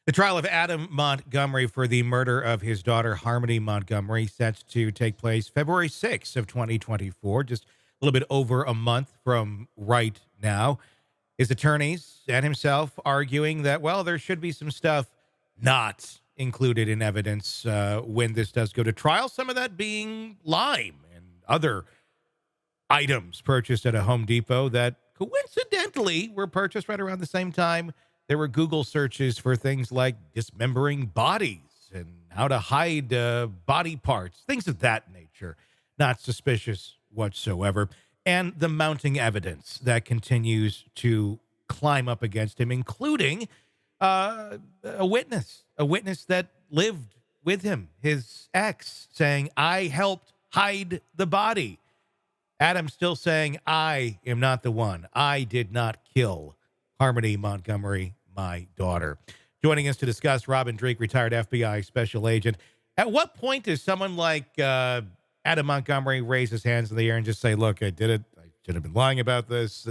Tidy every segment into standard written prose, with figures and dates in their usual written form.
The trial of Adam Montgomery for the murder of his daughter Harmony Montgomery set to take place February 6th of 2024, just a little bit over a month from right now. His attorneys and himself arguing that, well, there should be some stuff not included in evidence when this does go to trial. Some of that being lime and other items purchased at a Home Depot that coincidentally were purchased right around the same time. There were Google searches for things like dismembering bodies and how to hide body parts, things of that nature. Not suspicious whatsoever. And the mounting evidence that continues to climb up against him, including a witness that lived with him, his ex, saying, I helped hide the body. Adam still saying, I am not the one. I did not kill Harmony Montgomery, my daughter. Joining us to discuss, Robin Dreeke, retired FBI special agent. At what point does someone like Adam Montgomery raise his hands in the air and just say, look, I did it. I should have been lying about this.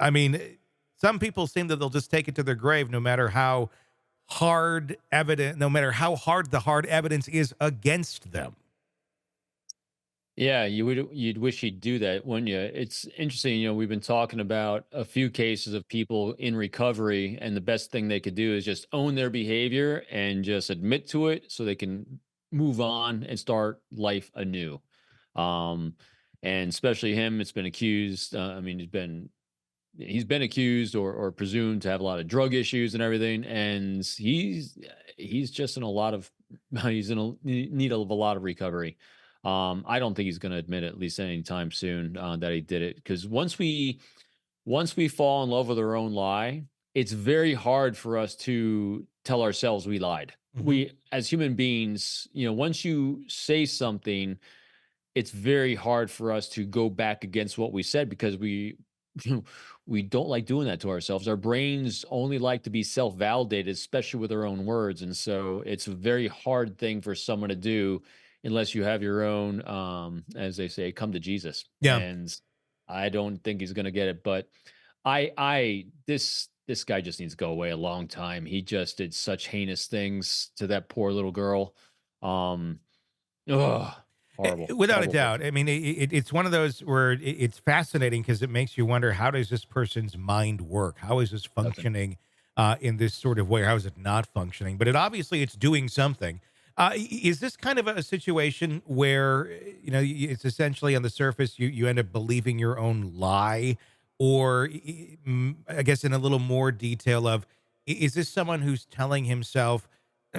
I mean, some people seem that they'll just take it to their grave no matter how hard evidence, no matter how hard the hard evidence is against them. Yeah, you'd wish he'd do that, wouldn't you? It's interesting, we've been talking about a few cases of people in recovery, and the best thing they could do is just own their behavior and just admit to it so they can move on and start life anew. Um, and especially him, it's been accused. I mean, he's been accused or presumed to have a lot of drug issues and everything, and he's just in a lot of he's in a need of a lot of recovery. I don't think he's going to admit it, at least anytime soon, that he did it. Because once we fall in love with our own lie, it's very hard for us to tell ourselves we lied. Mhm. We, as human beings, once you say something, it's very hard for us to go back against what we said because we don't like doing that to ourselves. Our brains only like to be self-validated, especially with our own words, and so it's a very hard thing for someone to do unless you have your own, as they say, come to Jesus. Yeah. And I don't think he's going to get it. But this guy just needs to go away a long time. He just did such heinous things to that poor little girl. Um, ugh, horrible, Without a horrible doubt. person. I mean, it's one of those where it's fascinating because it makes you wonder, how does this person's mind work? How is this Doesn't. functioning in this sort of way? How is it not functioning? But it obviously it's doing something. Is this kind of a situation where it's essentially on the surface you end up believing your own lie, or I guess in a little more detail of is this someone who's telling himself?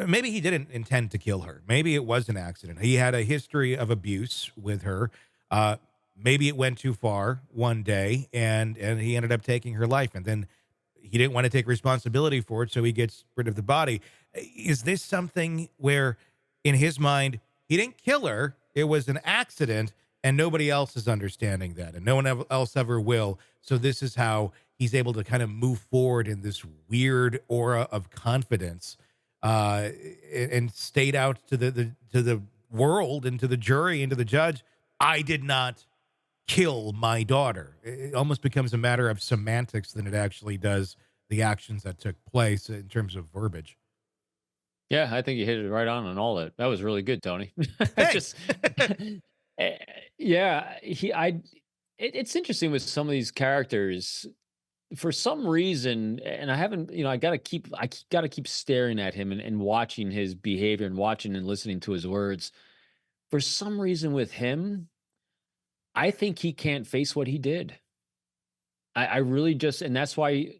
Maybe he didn't intend to kill her. Maybe it was an accident. He had a history of abuse with her. Uh, Maybe it went too far one day, and he ended up taking her life. And then he didn't want to take responsibility for it, so he gets rid of the body. Is this something where, in his mind, he didn't kill her? It was an accident, and nobody else is understanding that, and no one else ever will. So this is how he's able to kind of move forward in this weird aura of confidence, uh, and state out to the world and to the jury and to the judge, I did not kill my daughter. It almost becomes a matter of semantics than it actually does the actions that took place in terms of verbiage. Yeah, I think you hit it right on all that. That was really good, Tony. Thanks. Just, eh, yeah, it's interesting with some of these characters. For some reason, and I haven't, I gotta keep staring at him and watching his behavior and watching and listening to his words. For some reason, with him, I think he can't face what he did. I really just, and that's why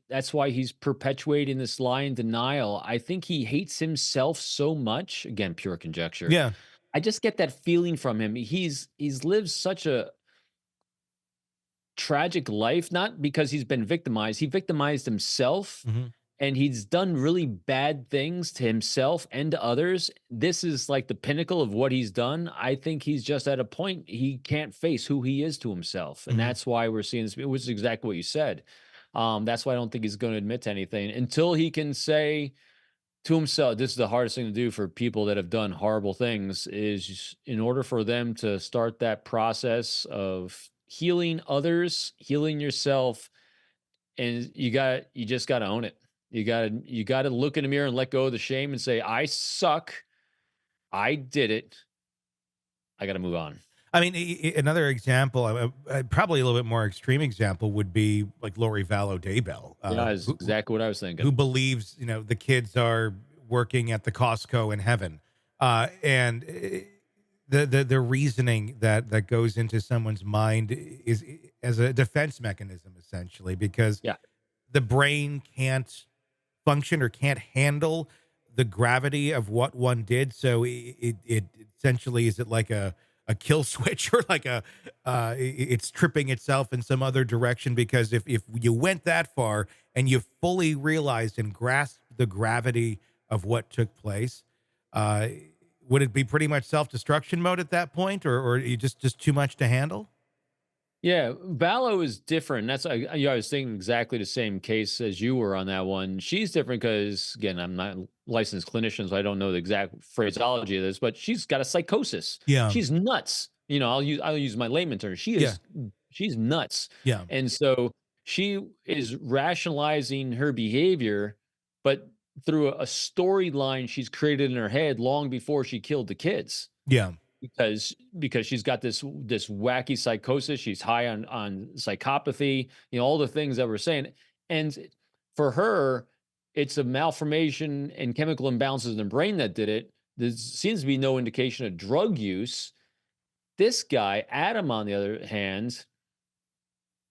he's perpetuating this lie and denial. I think he hates himself so much. Again, pure conjecture. Yeah. I just get that feeling from him. He's lived such a tragic life, not because he's been victimized. He victimized himself, Hmm. and he's done really bad things to himself and to others. This is like the pinnacle of what he's done. I think he's just at a point he can't face who he is to himself. And Hmm. that's why we're seeing this, which is exactly what you said. That's why I don't think he's going to admit to anything until he can say to himself, this is the hardest thing to do for people that have done horrible things, is in order for them to start that process of healing others, healing yourself, and you just got to own it. You gotta look in the mirror and let go of the shame and say, I suck. I did it. I gotta move on. I mean, another example, probably a little bit more extreme example would be like Lori Vallow Daybell, Yeah, is exactly what I was who thinking. believes, the kids are working at the Costco in heaven. And the reasoning that goes into someone's mind is as a defense mechanism, essentially, because Yeah. the brain can't function or can't handle the gravity of what one did. So it essentially, is it like a kill switch, or like it's tripping itself in some other direction? Because if you went that far and you fully realized and grasped the gravity of what took place, uh, would it be pretty much self destruction mode at that point, or you just too much to handle? Yeah, Vallow is different. I was thinking exactly the same case as you were on that one. She's different because, again, I'm not a licensed clinician, so I don't know the exact phraseology of this, but she's got a psychosis. Yeah, She's nuts. I'll use my layman term. yeah, She's nuts, yeah, and so she is rationalizing her behavior, but through a storyline she's created in her head long before she killed the kids yeah, because she's got this wacky psychosis. She's high on psychopathy, all the things that we're saying. And for her, it's a malformation and chemical imbalances in the brain that did it. There seems to be no indication of drug use. This guy, Adam, on the other hand,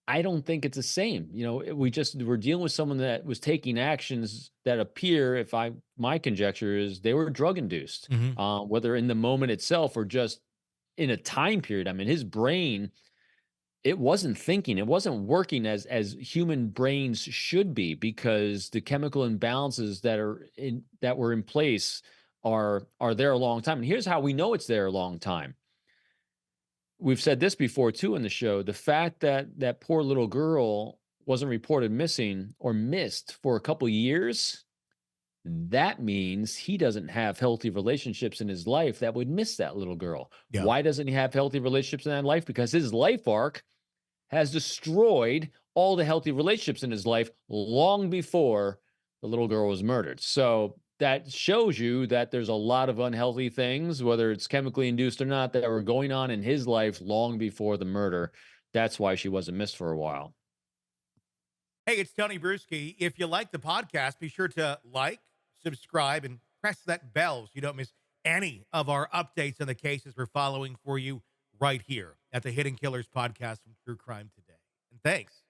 I don't think it's the same. We're dealing with someone that was taking actions that appear, if I my conjecture is they were drug induced, hmm, whether in the moment itself or just in a time period. I mean, his brain, it wasn't thinking, it wasn't working as human brains should be because the chemical imbalances that were in place are there a long time. And here's how we know it's there a long time. We've said this before too in the show. The fact that that poor little girl wasn't reported missing or missed for a couple years, that means he doesn't have healthy relationships in his life that would miss that little girl. yeah. Why doesn't he have healthy relationships in that life? Because his life arc has destroyed all the healthy relationships in his life long before the little girl was murdered. So that shows you that there's a lot of unhealthy things, whether it's chemically induced or not, that were going on in his life long before the murder. That's why she wasn't missed for a while. Hey, it's Tony Brueski. If you like the podcast, be sure to like, subscribe, and press that bell so you don't miss any of our updates on the cases we're following for you right here at the Hidden Killers podcast from True Crime Today. And thanks